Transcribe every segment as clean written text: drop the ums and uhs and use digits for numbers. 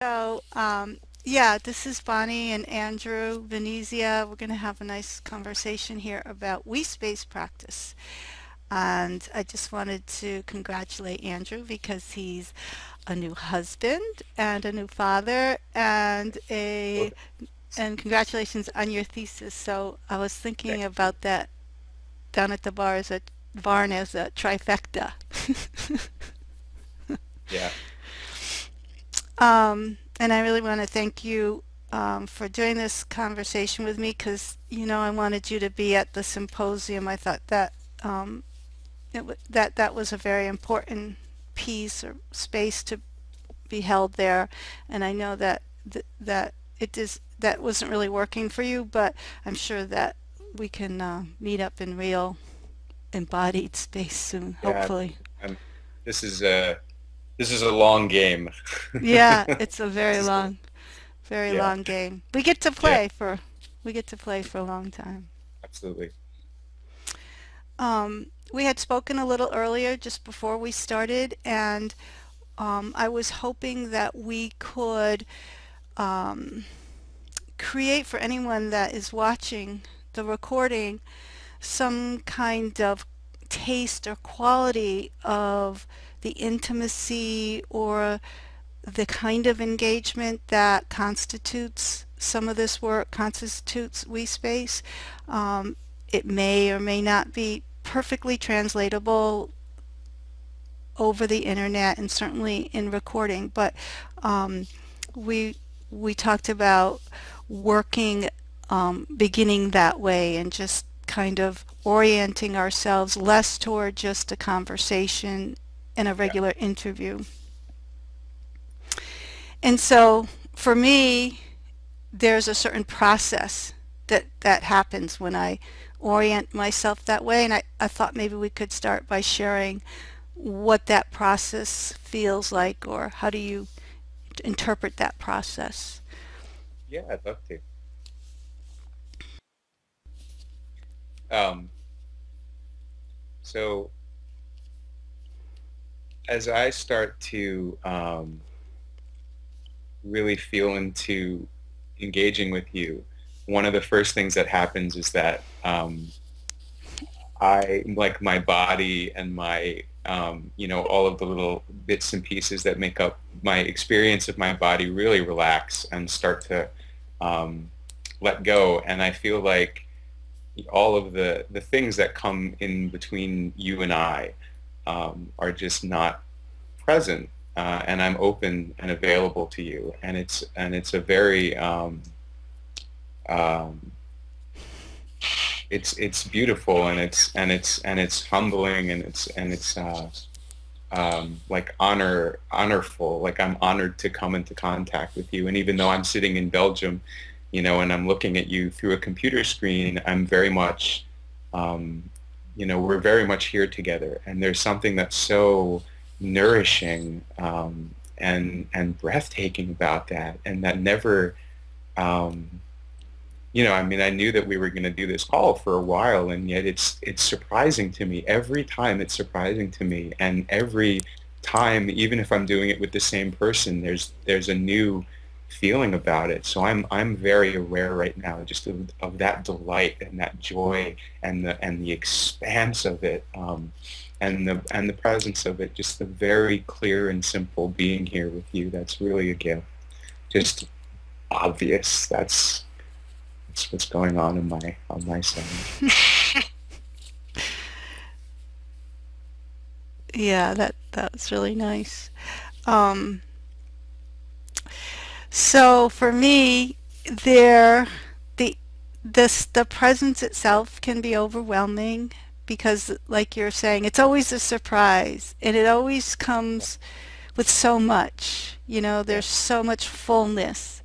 So, yeah, this is Bonnie and Andrew, Venezia. We're going to have a nice conversation here about we-space practice. And I just wanted to congratulate Andrew because he's a new husband and a new father Well, and congratulations on your thesis. So I was thinking thank you. about that down at the barn as a trifecta. Yeah, And I really want to thank you for doing this conversation with me because, I wanted you to be at the symposium. I thought that that was a very important piece or space to be held there. And I know that that wasn't really working for you, but I'm sure that we can meet up in real embodied space soon, yeah. hopefully. Um, this is a long game. Yeah, it's a This very is a, long, very yeah, long game. yeah, We get to play for a long time. absolutely. We had spoken a little earlier just before we started, and I was hoping that we could um, create for anyone that is watching the recording some kind of taste or quality of the intimacy or the kind of engagement that constitutes some of this work, constitutes we space. Um, it may or may not be perfectly translatable over the internet and certainly in recording, but um, we we talked about working, beginning that way and just kind of orienting ourselves less toward just a conversation in a Yeah, regular interview. And so for me, there's a certain process that happens when I orient myself that way. And I thought maybe we could start by sharing what that process feels like or how do you interpret that process. yeah. I'd love to. Um, so as I start to really feel into engaging with you, one of the first things that happens is that I like my body and my all of the little bits and pieces that make up my experience of my body really relax and start to um, let go. And I feel like all of the things that come in between you and I are just not present. And I'm open and available to you. And it's a very um, it's beautiful, and it's humbling, and it's like honorful. Like I'm honored to come into contact with you. And even though I'm sitting in Belgium, and I'm looking at you through a computer screen, I'm very much, um, we're very much here together. And there's something that's so nourishing, and breathtaking about that, and that never. Um, I mean, I knew that we were going to do this call for a while, and yet it's surprising to me. Every time it's surprising to me, and every time, even if I'm doing it with the same person, there's a new feeling about it. So I'm very aware right now just of that delight and that joy and the expanse of it, and the presence of it. Just the very clear and simple being here with you. That's really a gift. Just obvious. That's what's going on my side. Yeah, that's really nice. Um, so for me, there the the presence itself can be overwhelming because, like you're saying, it's always a surprise and it always Yeah, comes with so much. yeah, There's so much fullness,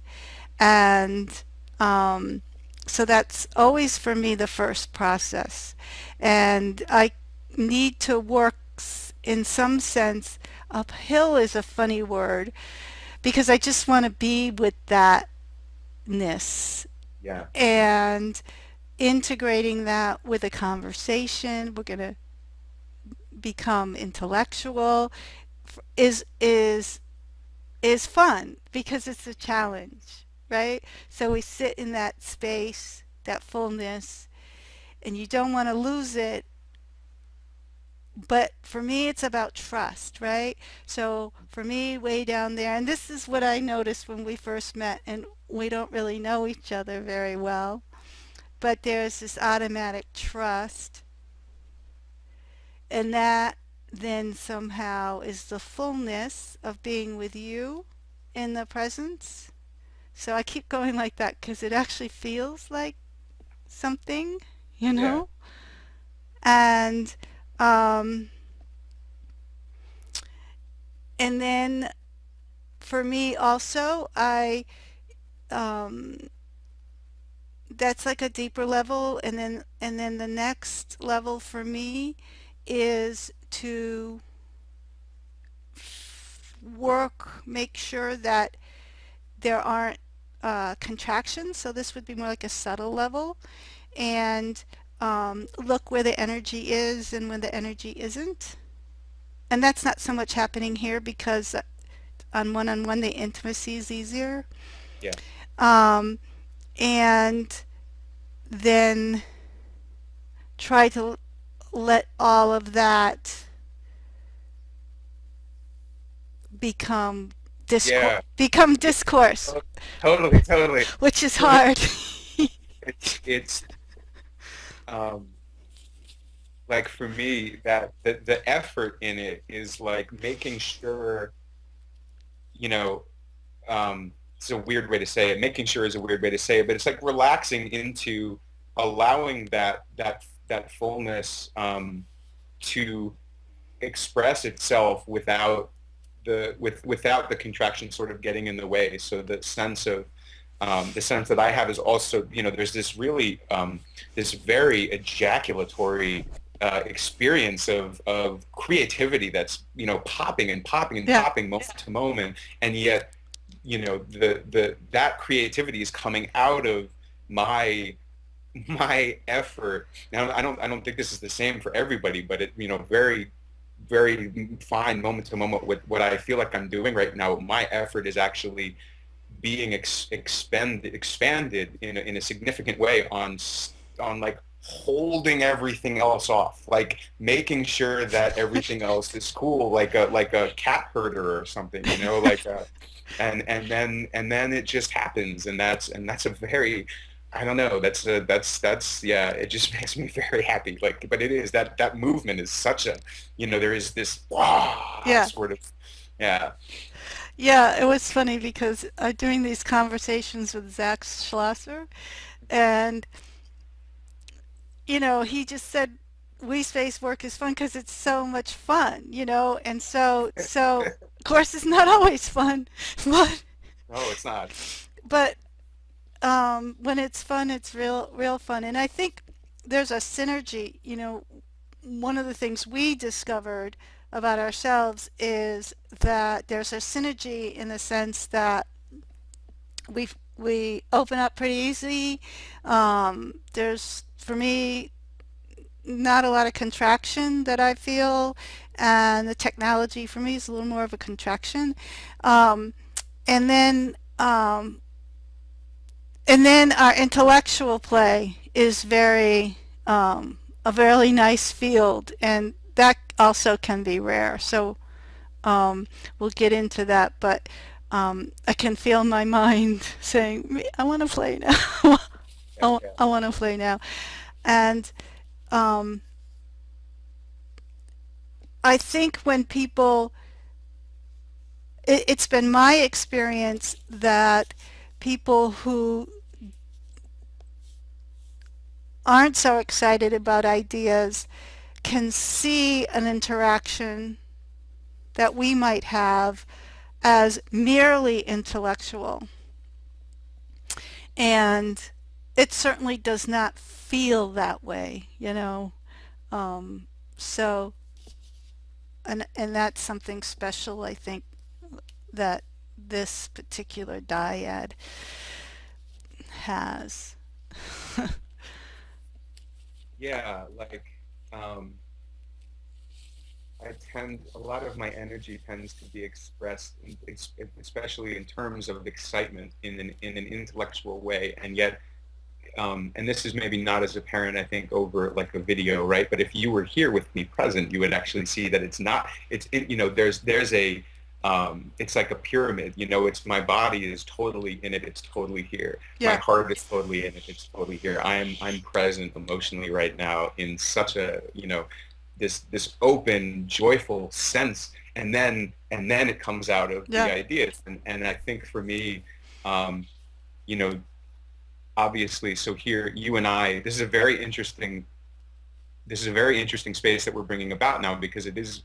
and um, so that's always for me the first process, and I need to work in some sense. Uphill is a funny word because I just want to be with thatness yeah, and integrating that with a conversation. We're going to become intellectual is is fun because it's a challenge, right? So we sit in that space, that fullness, and you don't want to lose it. But for me, it's about trust, right? So for me, way down there, and this is what I noticed when we first met, and we don't really know each other very well, but there's this automatic trust, and that then somehow is the fullness of being with you in the presence. So I keep going like that because it actually feels like something, you Yeah. know? And um, and then for me also, I um, that's like a deeper level, and then the next level for me is to make sure that there aren't contractions. So this would be more like a subtle level, and look where the energy is and when the energy isn't. And that's not so much happening here because on one the intimacy is easier. Yeah. Um, and then try to let all of that become Yeah. Yeah. discourse, Totally. Totally. which is For me, hard. it's um like for me that the effort in it is like making sure, you know, it's a weird way to say it. Making sure is a weird way to say it, but it's like relaxing into allowing that fullness to express itself without without the contraction sort of getting in the way. So the sense that I have is also, there's this really this very ejaculatory experience of creativity that's popping and popping and Yeah. popping moment to moment, and yet the that creativity is coming out of my my effort. Now I don't think this is the same for everybody, but it very very fine moment to moment with what I feel like I'm doing right now. My effort is actually being expanded in a significant way on like holding everything else off, like making sure that everything else is cool, like a cat herder or something, like and then it just happens, and that's a very, I don't know, that's yeah, it just makes me very happy, like, but it is that movement is such a, there is this Yeah. sort of, yeah. Yeah, it was funny because doing these conversations with Zach Schlosser, and he just said we space work is fun because it's so much fun, and so of course it's not always fun, but No, it's not. but when it's fun, it's real fun, and I think there's a synergy. One of the things we discovered about ourselves is that there's a synergy in the sense that we open up pretty easy. There's, for me, not a lot of contraction that I feel, and the technology for me is a little more of a contraction. Um, and then um, and then our intellectual play is a very nice field, and that also can be rare. So we'll get into that, but I can feel my mind saying, I want to play now. Yeah, yeah. I want to play now. And um, I think when it's been my experience that people who aren't so excited about ideas can see an interaction that we might have as merely intellectual. And it certainly does not feel that way. Um, so, and that's something special, I think, that this particular dyad has. Yeah, like um a lot of my energy tends to be expressed, especially in terms of excitement in an intellectual way, and yet, and this is maybe not as apparent, I think, over like a video, right? But if you were here with me present, you would actually see that it's not. There's a it's like a pyramid. It's my body is totally in it. It's totally here. My Yeah. heart is totally in it. It's totally here. I'm present emotionally right now in such a this open, joyful sense, and then it comes out of the Yeah. ideas, and I think for me, um, you know, obviously, so here you and I, this is a very interesting space that we're bringing about now, because it is,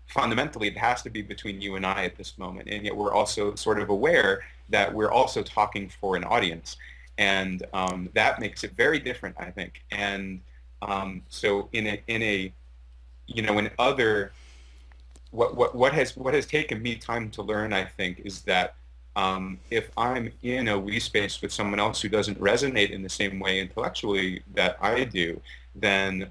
fundamentally it has to be between you and I at this moment, and yet we're also sort of aware that we're also talking for an audience, and that makes it very different, I think. And so in other what has taken me time to learn, I think, is that if I'm in a we space with someone else who doesn't resonate in the same way intellectually that I do, then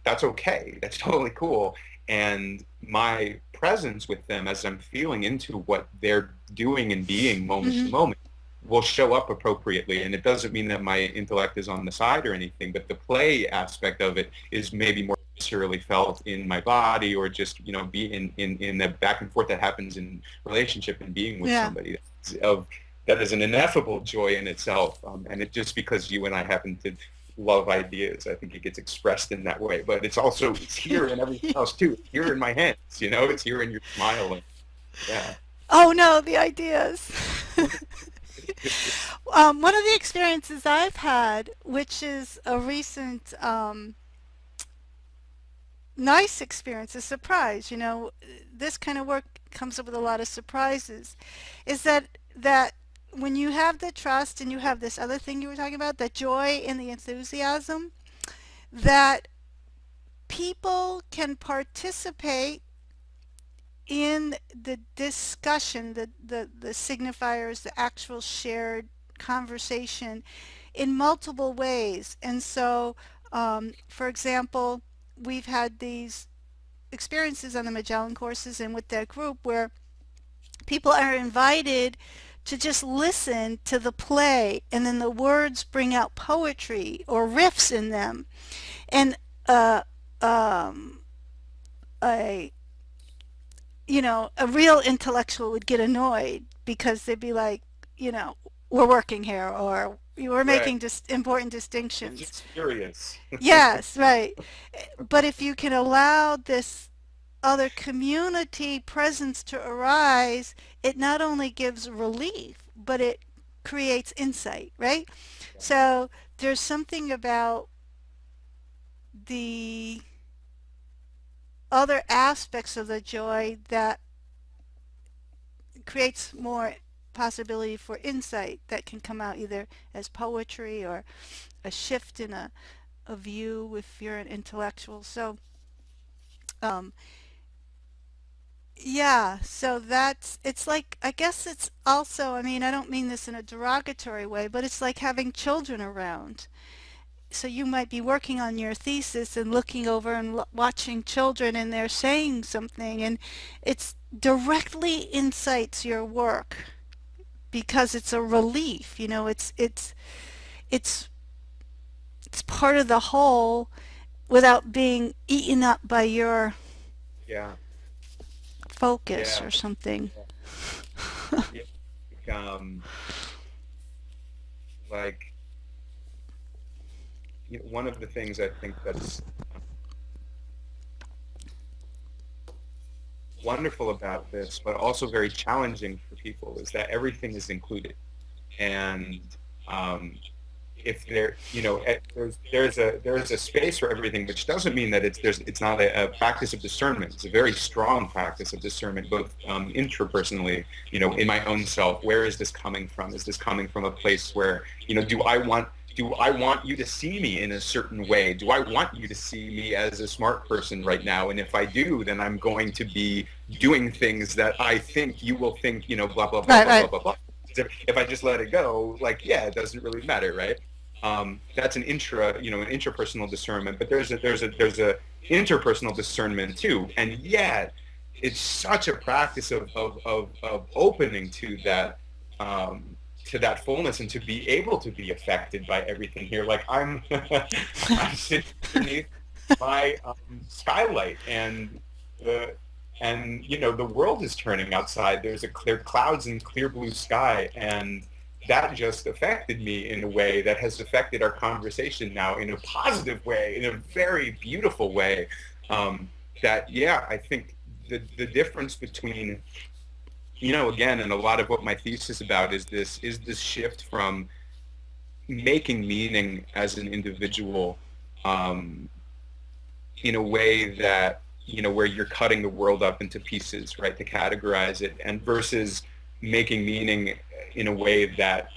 that's okay. That's totally cool. And my presence with them as I'm feeling into what they're doing and being moment to Hmm. moment will show up appropriately. And it doesn't mean that my intellect is on the side or anything, but the play aspect of it is maybe more viscerally felt in my body, or just be in the back and forth that happens in relationship and being with Yeah. somebody of that is an ineffable joy in itself. And it just because you and I happen to love ideas, I think it gets expressed in that way. But it's here in everything else too. It's here in my hands, it's here in your smile. And yeah. Oh no, the ideas. One of the experiences I've had, which is a recent nice experience, a surprise, this kind of work comes up with a lot of surprises, is that when you have the trust and you have this other thing you were talking about, the joy and the enthusiasm, that people can participate in the discussion, the signifiers, the actual shared conversation in multiple ways. And so, for example, we've had these experiences on the Magellan courses and with that group where people are invited to just listen to the play, and then the words bring out poetry or riffs in them. And uh, um, a a real intellectual would get annoyed because they'd be like, we're working here, or we're Right. making just important It's distinctions. just curious. Yes, right. But if you can allow this other community presence to arise, it not only gives relief, but it creates insight, right? Yeah. So there's something about the other aspects of the joy that creates more possibility for insight that can come out either as poetry or a shift in a view if you're an intellectual. So, um, yeah, so it's like, I guess it's also, I mean, I don't mean this in a derogatory way, but it's like having children around. So you might be working on your thesis and looking over and watching children, and they're saying something, and it's directly incites your work because it's a relief. It's it's part of the whole without being eaten up by your Yeah. focus Yeah. or something. Yeah. Yeah. Like one of the things I think that's wonderful about this, but also very challenging for people, is that everything is included. And um, if there, there's a space for everything, which doesn't mean that it's not a practice of discernment. It's a very strong practice of discernment, both intrapersonally, in my own self. Where is this coming from? Is this coming from a place where, do I want you to see me in a certain way? Do I want you to see me as a smart person right now? And if I do, then I'm going to be doing things that I think you will think, blah, blah, blah, Right, blah, blah, right. blah, blah. If I just let it go, like, yeah, it doesn't really matter, right? That's an intrapersonal discernment. But interpersonal discernment too. And yet it's such a practice of opening to that fullness and to be able to be affected by everything here. Like I'm I'm sitting underneath my skylight, and the the world is turning outside. There's a clear clouds and clear blue sky, and that just affected me in a way that has affected our conversation now in a positive way, in a very beautiful way. That yeah, I think the difference between, again, and a lot of what my thesis about is this shift from making meaning as an individual, um, in a way that, where you're cutting the world up into pieces, right, to categorize it, and versus making meaning in a way that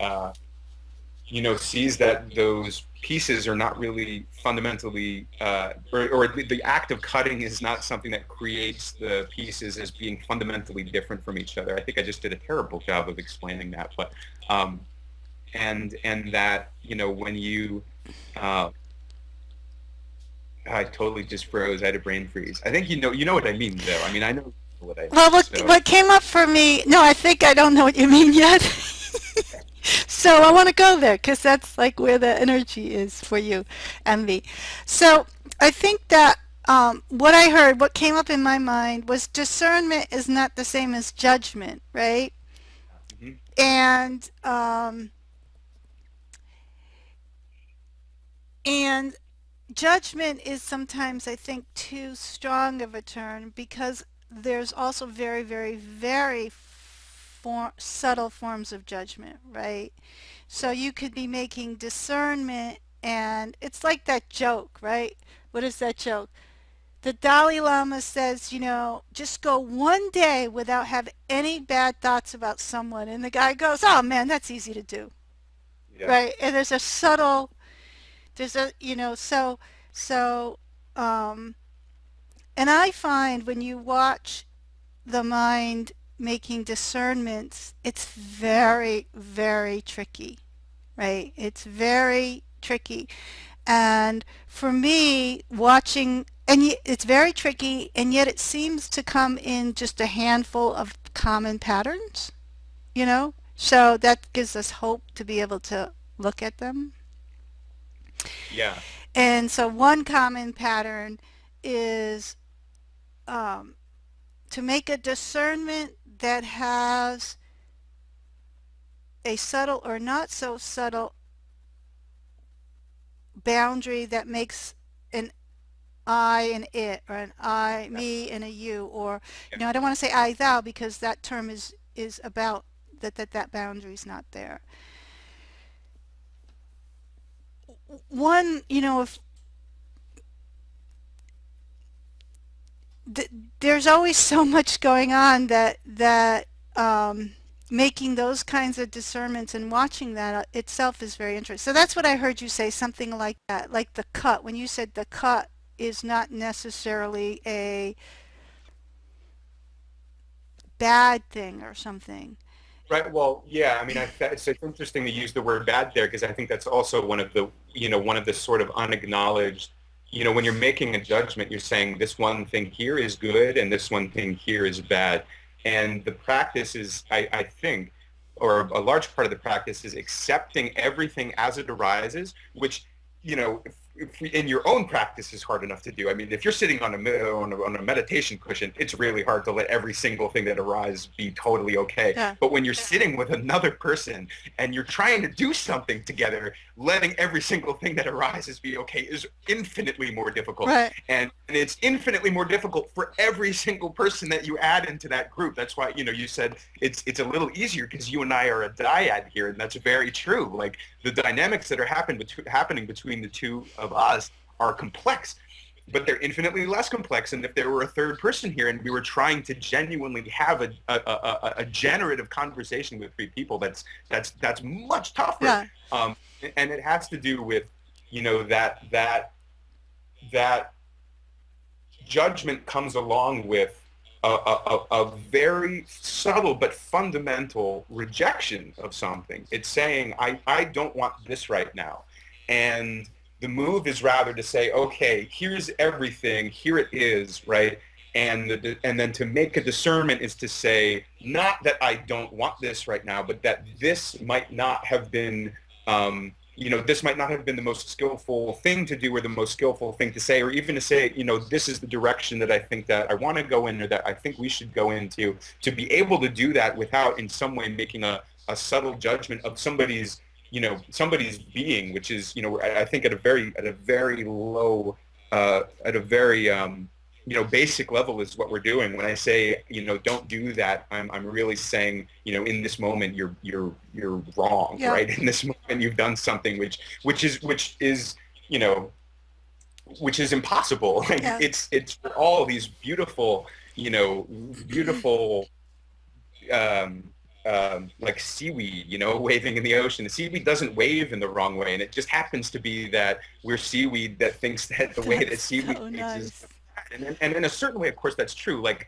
uh, sees that those pieces are not really fundamentally, or the act of cutting is not something that creates the pieces as being fundamentally different from each other. I think I just did a terrible job of explaining that, but and that, when you I totally just froze. I had a brain freeze. I think you know what I mean, though. I mean, I know what I Well, mean. what So what came up for me? No, I think I don't know what you mean yet. So I want to go there because that's like where the energy is for you and me. So I think that what I heard, what came up in my mind was discernment is not the same as judgment, right? mhm. And and judgment is sometimes, I think, too strong of a term because there's also very, very, very subtle forms of judgment, right? So you could be making discernment, and it's like that joke, right? What is that joke? The Dalai Lama says, just go one day without having any bad thoughts about someone. And the guy goes, oh man, that's easy to do, Yeah, right? And there's a subtle, there's a, so, um, and I find when you watch the mind making discernments, it's very, very tricky, right? It's very tricky. And for me, watching, and it's very tricky, and yet it seems to come in just a handful of common patterns, So that gives us hope to be able to look at them. yeah, And so one common pattern is um, to make a discernment that has a subtle or not so subtle boundary that makes an I and it, or an I, yeah, me, and a you, or yeah, I don't want to say I thou because that term is about that boundary's not there. One, if th- there's always so much going on that making those kinds of discernments and watching that itself is very interesting. So that's what I heard you say, something like that, like the cut. When you said the cut is not necessarily a bad thing or something. right. Well, yeah. I mean, it's interesting to use the word bad there, because I think that's also one of the sort of unacknowledged. When you're making a judgment, you're saying this one thing here is good and this one thing here is bad, and the practice is, I think, or a large part of the practice is accepting everything as it arises, which, if in your own practice is hard enough to do. I mean, if you're sitting on a meditation cushion, it's really hard to let every single thing that arises be totally okay. Yeah. But when you're sitting with another person and you're trying to do something together, letting every single thing that arises be okay is infinitely more difficult. Right. And it's infinitely more difficult for every single person that you add into that group. That's why, you said it's a little easier because you and I are a dyad here, and that's very true. Like, the dynamics that are happening between the two of us are complex, but they're infinitely less complex. And if there were a third person here and we were trying to genuinely have a generative conversation with three people, that's much tougher. Yeah. And it has to do with, that judgment comes along with a very subtle but fundamental rejection of something. It's saying, I don't want this right now. And the move is rather to say, okay, here's everything, here it is, right? And then to make a discernment is to say, not that I don't want this right now, but that this might not have been, this might not have been the most skillful thing to do or the most skillful thing to say, or even to say, this is the direction that I think that I want to go in or that I think we should go into, to be able to do that without in some way making a subtle judgment of somebody's being, which is, I think at a very low, at a very, basic level is what we're doing. When I say, don't do that, I'm really saying, in this moment, you're wrong, Yeah. right? In this moment, you've done something which is, which is impossible. Like Yeah. it's for all these beautiful, beautiful, um, like seaweed, waving in the ocean. The seaweed doesn't wave in the wrong way, and it just happens to be that we're seaweed that thinks that the way that That's seaweed so waves is. nice. And in a certain way, of course, that's true. Like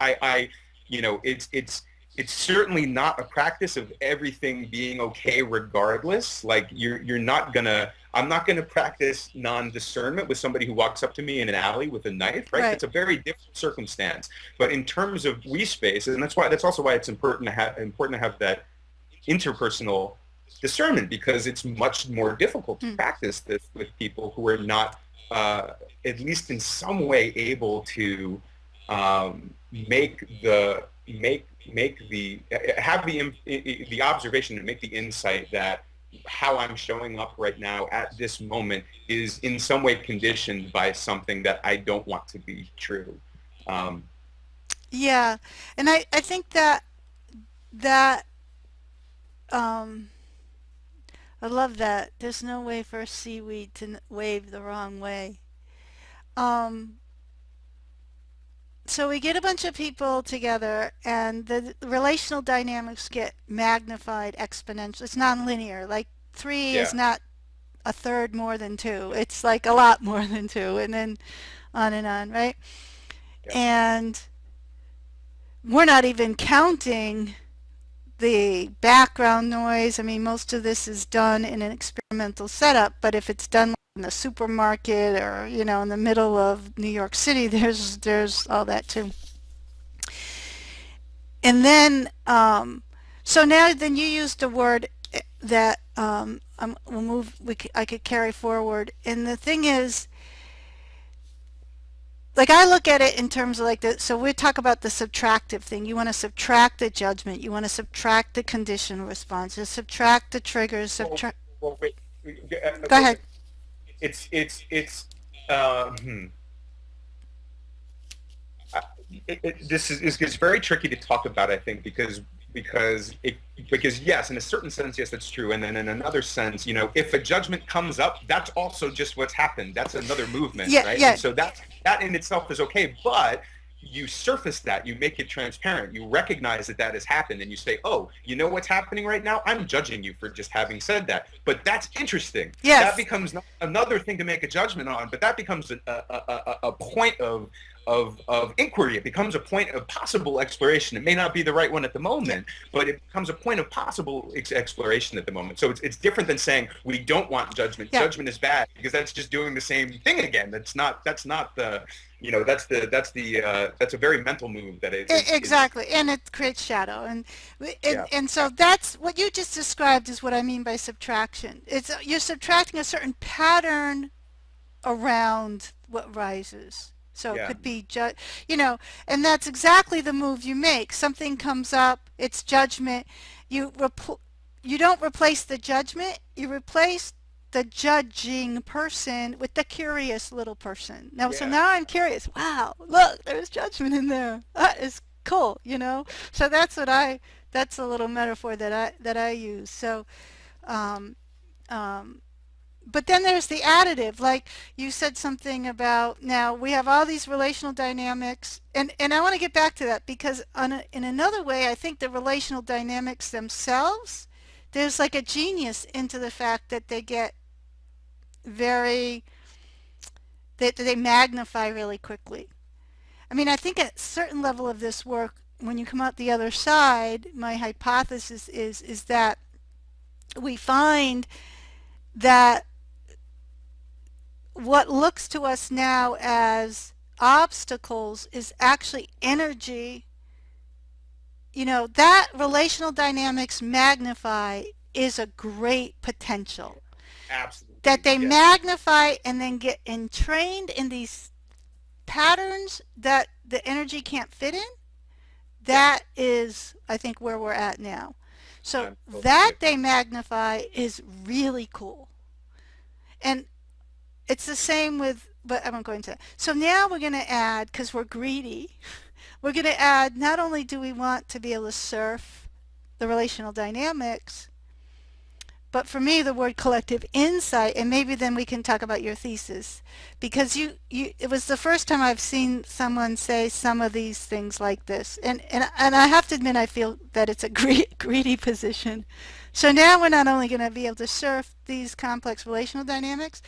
it's certainly not a practice of everything being okay regardless. Like I'm not gonna practice non-discernment with somebody who walks up to me in an alley with a knife, right? Right. That's a very different circumstance. But in terms of we space, and that's also why it's important to have that interpersonal discernment, because it's much more difficult to Mm. practice this with people who are not at least in some way able to make the have the observation and make the insight that how I'm showing up right now at this moment is in some way conditioned by something that I don't want to be true. Um, Yeah. And I think that um I love that. There's no way for a seaweed to wave the wrong way. Um so we get a bunch of people together and the relational dynamics get magnified exponentially. It's nonlinear. Like three is yeah, not a third more than two. It's like a lot more than two, and then on, right? yeah, And we're not even counting the background noise. I mean, most of this is done in an experimental setup, but if it's done in the supermarket or, in the middle of New York City, there's all that too. And then, so now then you used a word that we'll move. I could carry forward. And the thing is, like I look at it in terms of like the, so we talk about the subtractive thing. You want to subtract the judgment. You want to subtract the conditional responses, subtract the triggers, well, subtract. well, wait, Go ahead. it's hmm. This is it's very tricky to talk about, I think, because yes, in a certain sense, yes, that's true, and then in another sense, if a judgment comes up, that's also just what's happened. That's another movement, Yeah, right? yeah, And so that in itself is okay, but you surface that, you make it transparent, you recognize that that has happened, and you say, oh, you know what's happening right now? I'm judging you for just having said that, but that's interesting. That yes, becomes not another thing to make a judgment on, but that becomes a point of inquiry. It becomes a point of possible exploration. It may not be the right one at the yeah, moment, but it becomes a point of possible exploration at the moment. So it's different than saying we don't want judgment. yeah. Judgment is bad because that's just doing the same thing again. That's not the that's a very mental move that is Exactly, and it creates shadow, and yeah, so that's what you just described is what I mean by subtraction. It's you're subtracting a certain pattern around what rises. So it yeah, could be and that's exactly the move you make. Something comes up, it's judgment. You don't replace the judgment, you replace the judging person with the curious little person. Now, so yeah, now I'm curious. Wow, look, there's judgment in there. That is cool. So that's a little metaphor that I use. So, um, um, but then there's the additive, like you said something about now we have all these relational dynamics, and I want to get back to that because in another way I think the relational dynamics themselves, there's like a genius into the fact that they get very, they magnify really quickly. I mean, I think at a certain level of this work, when you come out the other side, my hypothesis is that we find that what looks to us now as obstacles is actually energy. You know, that relational dynamics magnify is a great potential. That Absolutely. they Yes. magnify and then get entrained in these patterns that the energy can't fit in. Yes. That is, I think, where we're at now. So I'm totally that agree. they magnify is really cool. And it's the same with, but I won't go into that. So now we're going to add, because we're greedy, we're going to add, not only do we want to be able to surf the relational dynamics, but for me, the word collective insight, and maybe then we can talk about your thesis, because it was the first time I've seen someone say some of these things like this, and I have to admit I feel that it's a greedy position. So now we're not only going to be able to surf these complex relational dynamics,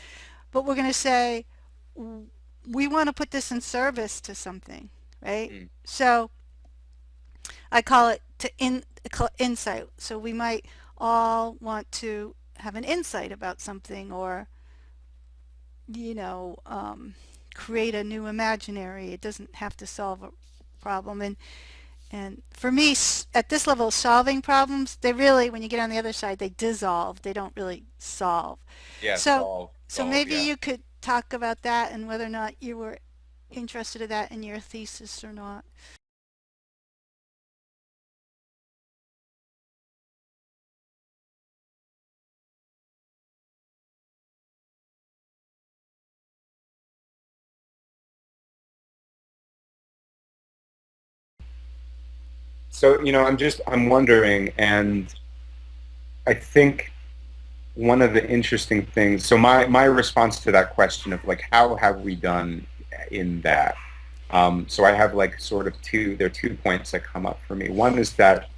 but we're going to say we want to put this in service to something, right? Mm. So I call it insight. So we might all want to have an insight about something, or you know, create a new imaginary. It doesn't have to solve a problem. And for me, at this level, solving problems, they really, when you get on the other side, they dissolve. They don't really solve. Yeah. So so Solve. maybe Yeah. you could talk about that and whether or not you were interested in that in your thesis or not. So, I'm wondering, and I think one of the interesting things, so my response to that question of like, how have we done in that? So I have like sort of there are 2 points that come up for me. One is that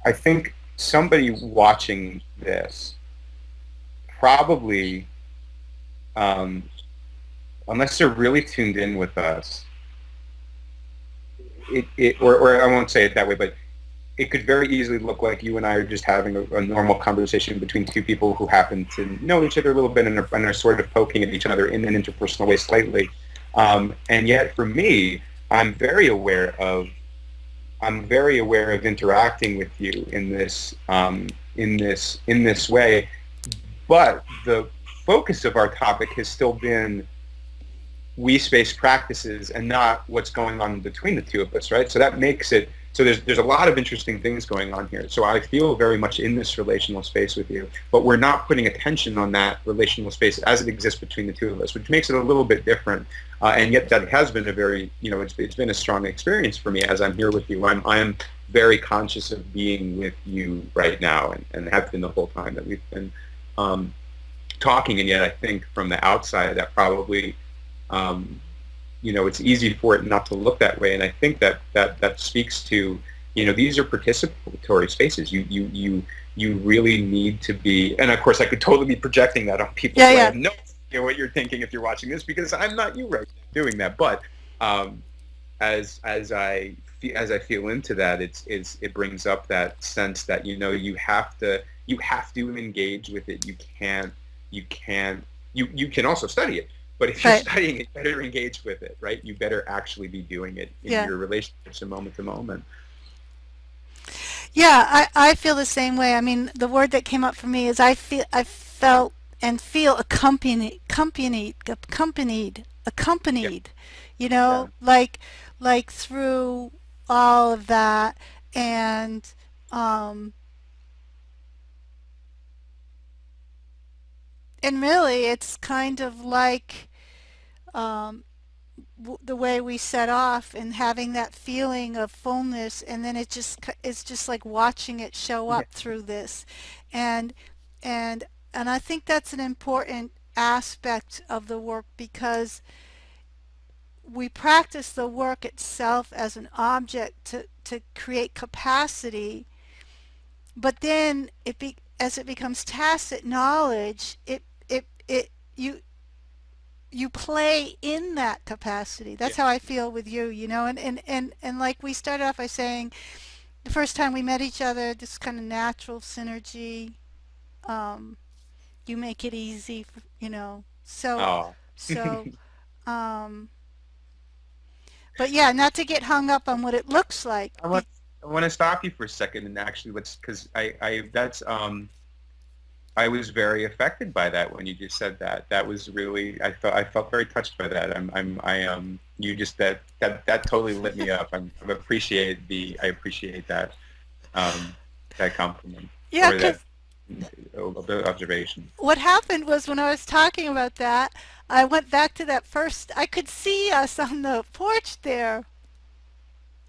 I think somebody watching this probably, um, unless they're really tuned in with us, or I won't say it that way, but it could very easily look like you and I are just having a normal conversation between two people who happen to know each other a little bit and are sort of poking at each other in an interpersonal way slightly. And yet, for me, I'm very aware of I'm very aware of interacting with you in this way. But the focus of our topic has still been we space practices and not what's going on between the two of us, right? So that makes it so there's a lot of interesting things going on here. So I feel very much in this relational space with you, but we're not putting attention on that relational space as it exists between the two of us, which makes it a little bit different. And yet that has been a very, it's been a strong experience for me as I'm here with you. I'm very conscious of being with you right now, and have been the whole time that we've been um, talking. And yet I think from the outside that probably um, it's easy for it not to look that way. And I think that speaks to, these are participatory spaces. You really need to be, and of course I could totally be projecting that on people, Yeah, so I yeah. have no idea what you're thinking if you're watching this, because I'm not you right now doing that. But um, as I feel into that, it brings up that sense that you have to engage with it. You can also study it, but if you're Right. studying it, you better engage with it, right? You better actually be doing it in Yeah. your relationships and moment to moment. Yeah, I feel the same way. I mean, the word that came up for me is I felt and feel Yeah, accompanied, yeah, like through all of that. And um and really it's kind of like um the way we set off and having that feeling of fullness, and then it's just like watching it show yeah, up through this. And and and I think that's an important aspect of the work, because we practice the work itself as an object to create capacity, but then as it becomes tacit knowledge, it you play in that capacity. yeah, That's how I feel with you, and like we started off by saying, the first time we met each other, this kind of natural synergy. You make it easy, So, Oh. so, um, but yeah, not to get hung up on what it looks like. I want I want to stop you for a second and actually let's because I that's I was very affected by that when you just said that. That was really I felt very touched by that. You just that totally lit me up. I appreciate that that compliment Yeah, or that because observation. what happened was when I was talking about that, I went back to that first. I could see us on the porch there,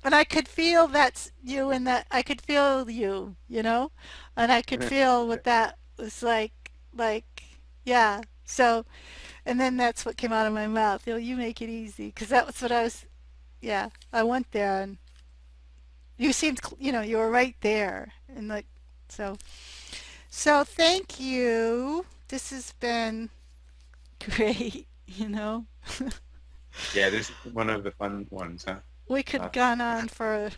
and I could feel that's you, and that I could feel you, and I could feel what that was like, yeah. So, and then that's what came out of my mouth. You make it easy, because that was what I was. Yeah, I went there, and you seemed, you were right there, and like, so. So thank you. This has been great, Yeah, this is one of the fun ones, huh? We could Uh, have gone on for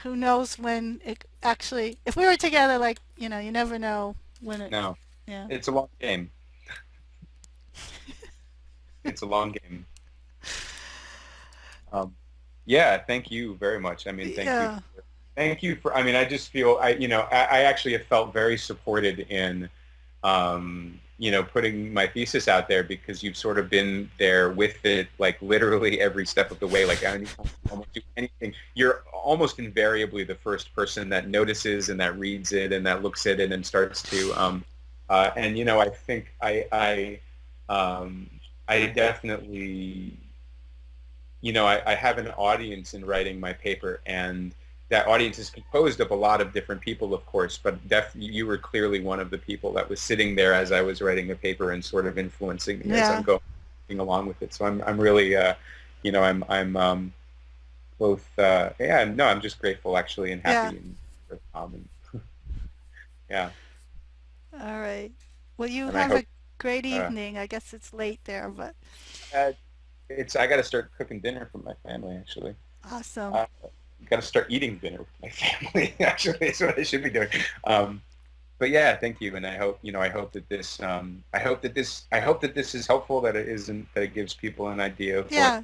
who knows when it actually, if we were together, like, you never know when it, no, yeah. it's a long game. It's a long game. Um, yeah, thank you very much. I mean, Yeah, thank you for. I mean, I just feel I actually have felt very supported in putting my thesis out there because you've sort of been there with it, like literally every step of the way. Like anytime you almost do anything, you're almost invariably the first person that notices and that reads it and that looks at it and starts to. And I think I definitely I have an audience in writing my paper, and that audience is composed of a lot of different people, of course, but you were clearly one of the people that was sitting there as I was writing the paper and sort of influencing me as I'm yeah, going along with it. So I'm really, I'm both, yeah, no, I'm just grateful actually and yeah. happy and yeah, All right. Well, you and I have hope a great uh, evening. I guess it's late there, but uh, I got to start cooking dinner for my family actually. awesome. Uh, got to start eating dinner with my family. Actually, is what I should be doing. But yeah, thank you, and I hope that I hope that this is helpful. That it isn't. That it gives people an idea of what Yeah,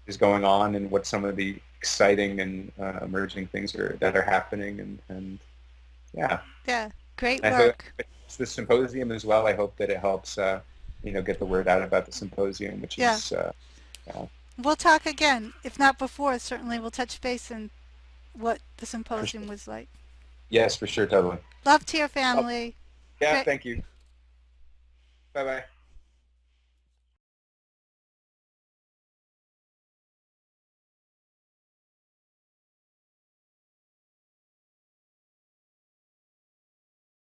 is going on and what some of the exciting and emerging things that are happening. And yeah, yeah. Great I hope work. it's the symposium as well. I hope that it helps. Get the word out about the symposium, which Yeah. is uh, We'll talk again. If not before, certainly we'll touch base on what the for symposium sure. was like. Yes, for sure, totally. Love to your Well, family. yeah, Great. thank you. Bye bye.